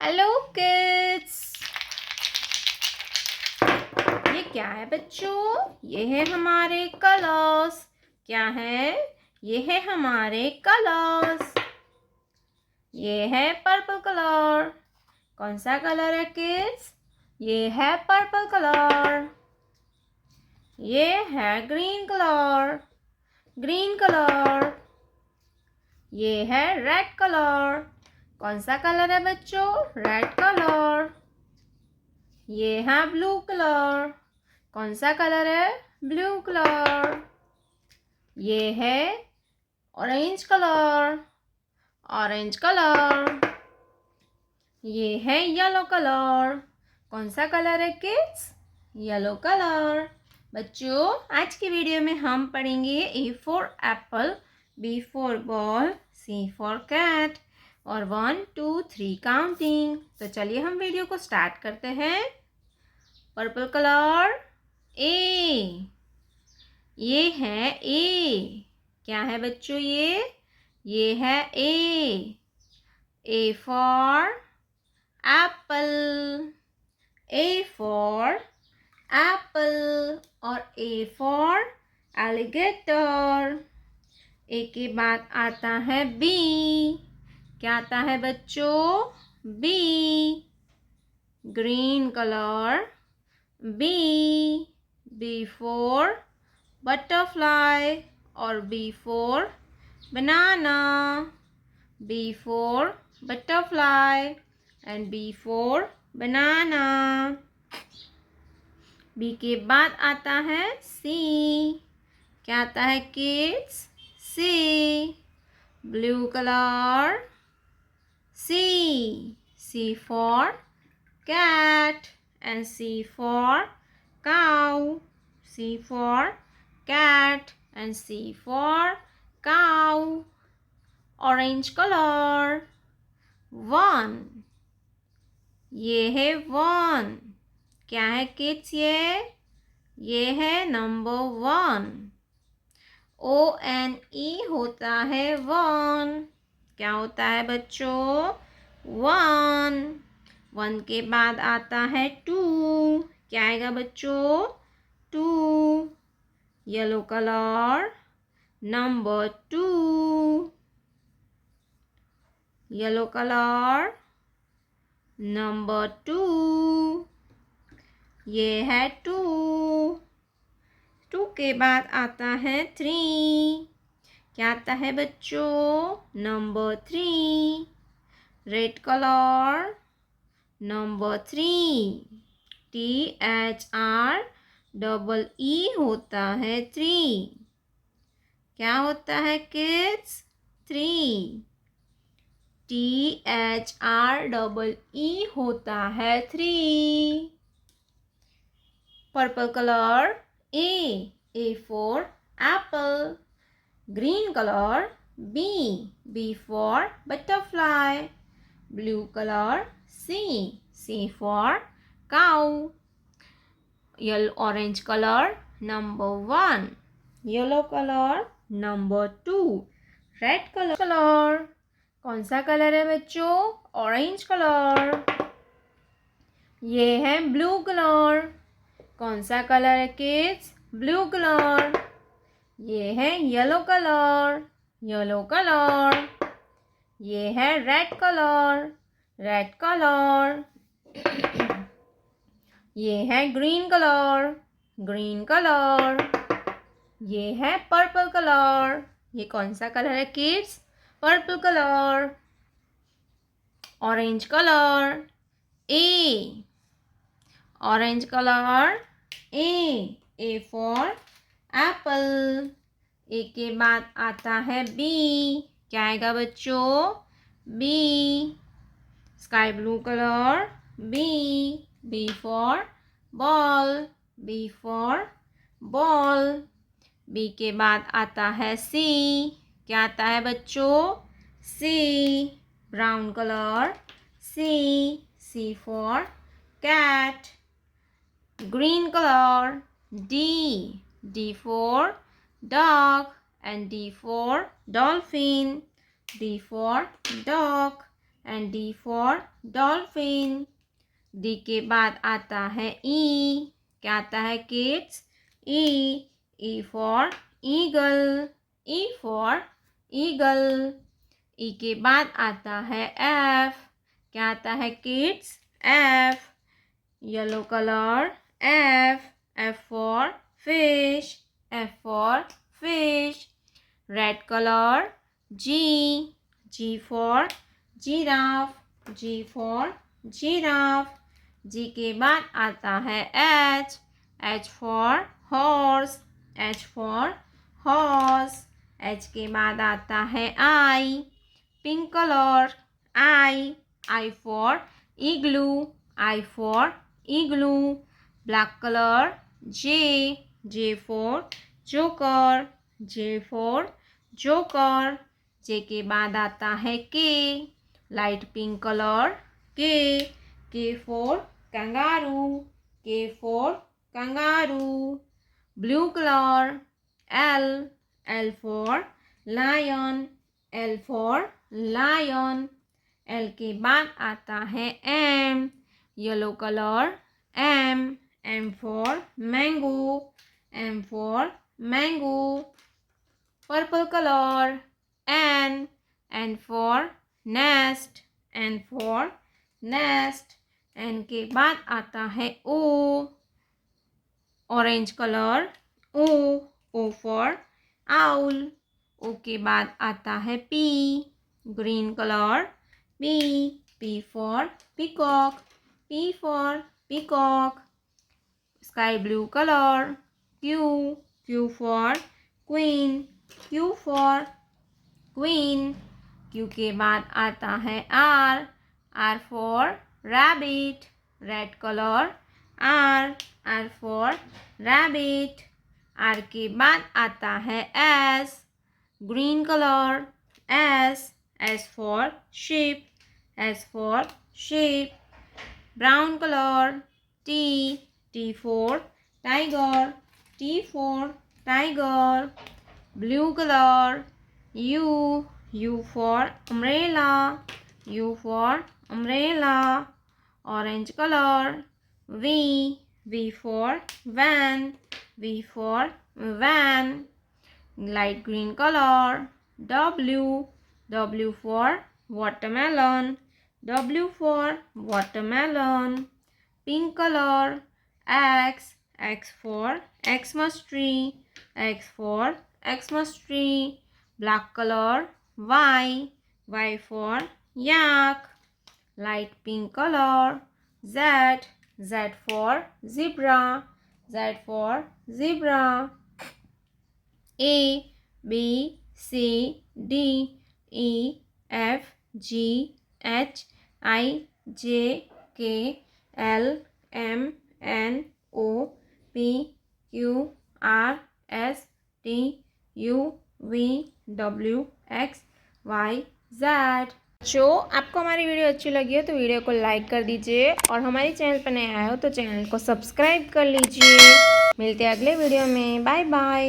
Hello kids. ये क्या है बच्चों? ये है हमारे कलर्स। क्या है? ये है हमारे कलर्स। ये है पर्पल कलर। कौन सा कलर है किड्स? ये है पर्पल कलर। ये है ग्रीन कलर। Green colour. ये है रेड कलर। कौन सा कलर है बच्चों? Red colour. ये है ब्लू कलर। कौन सा कलर है? Blue colour. ये है ऑरेंज कलर। Orange colour. ये है येलो कलर। कौन सा कलर है किड्स? Yellow colour. बच्चों, आज की वीडियो में हम पढ़ेंगे A for apple, B for ball, C for cat और 1 2 3 काउंटिंग। तो चलिए हम वीडियो को स्टार्ट करते हैं। Purple colour A. ये है ए। क्या है बच्चों ये है A. A for apple. A for apple और ए फॉर एलिगेटर। ए के बाद आता है बी। क्या आता है बच्चों? B. Green colour B. B for butterfly और B for banana. B for butterfly and B for banana. B के बाद आता है सी। क्या आता है kids? C. Blue colour C. C for cat and C for cow. C for cat and C for cow. Orange color 1. ये है 1। क्या है किड्स ये है नंबर 1। ONE होता है 1। क्या होता है बच्चों? 1। 1 के बाद आता है 2। क्या आएगा बच्चों? 2। Yellow colour number 2। Yellow colour number 2। ये है 2। 2 के बाद आता है 3। क्या आता है बच्चों? Number 3। Red colour number 3। THREE होता है 3। क्या होता है किड्स? 3। THREE होता है 3। Purple colour A for apple. Green color B for butterfly. Blue color C for cow. Yellow orange color number 1. Yellow color number 2. Red color कौन सा colour है बच्चों? Orange colour. ये है ब्लू कलर। कौन सा कलर है किड्स? Blue colour. ये है येलो कलर। Yellow colour. ये है रेड कलर। Red colour. ये है ग्रीन कलर। Green colour. ये है पर्पल कलर। ये कौन सा कलर है kids? Purple colour. Orange colour A. Orange colour A for apple. A के बाद आता है बी। क्या आएगा बच्चों? B. Sky blue colour B for ball. B for ball. B के बाद आता है सी। क्या आता है बच्चों? C. Brown colour C for cat. Green colour D for dog and D for dolphin. D for dog. And D for dolphin. D के बाद आता है ई। क्या आता है kids? E. E for eagle. E for eagle. E के बाद आता है एफ। क्या आता है kids? F. Yellow colour F. F for fish. F for fish. Red colour G. G for giraffe. G for giraffe. G के बाद आता है H. H for horse. H for horse. H के बाद आता है I. Pink colour I. I for igloo. I for igloo. Black colour J. J for joker. J for joker. J के बाद आता है के। Light pink colour K. K for kangaroo. K for kangaroo. Blue colour L. L for lion. L for lion. L के बाद आता है M. Yellow colour M. M for mango. M for mango. Purple colour N. N for nest. N for nest. N के बाद आता है O. Orange colour O. O for owl. O के बाद आता है P. Green colour P. P for peacock. P for peacock. Sky blue colour Q. Q for queen. Q for queen. Q के बाद आता है R. R for rabbit. Red colour R. R for rabbit. R के बाद आता है S. Green colour S. S for sheep। S for sheep। Brown colour T. T for tiger. T for tiger. Blue colour U. U for umbrella. U for umbrella. Orange color V. V for van. V for van. Light green color W. W for watermelon. W for watermelon. Pink color X. X for Xmas tree. X for Xmas tree. Black color Y. Y for yak. Light pink color Z. Z for zebra. Z for zebra. A B C D E F G H I J K L M N O P Q R S T U V W X Y Z। जो आपको हमारी video अच्छी लगी हो तो video को like कर दीजिए और हमारे चैनल पर नए आए हो तो चैनल को सब्सक्राइब कर लीजिए। मिलते हैं अगले वीडियो में। Bye bye.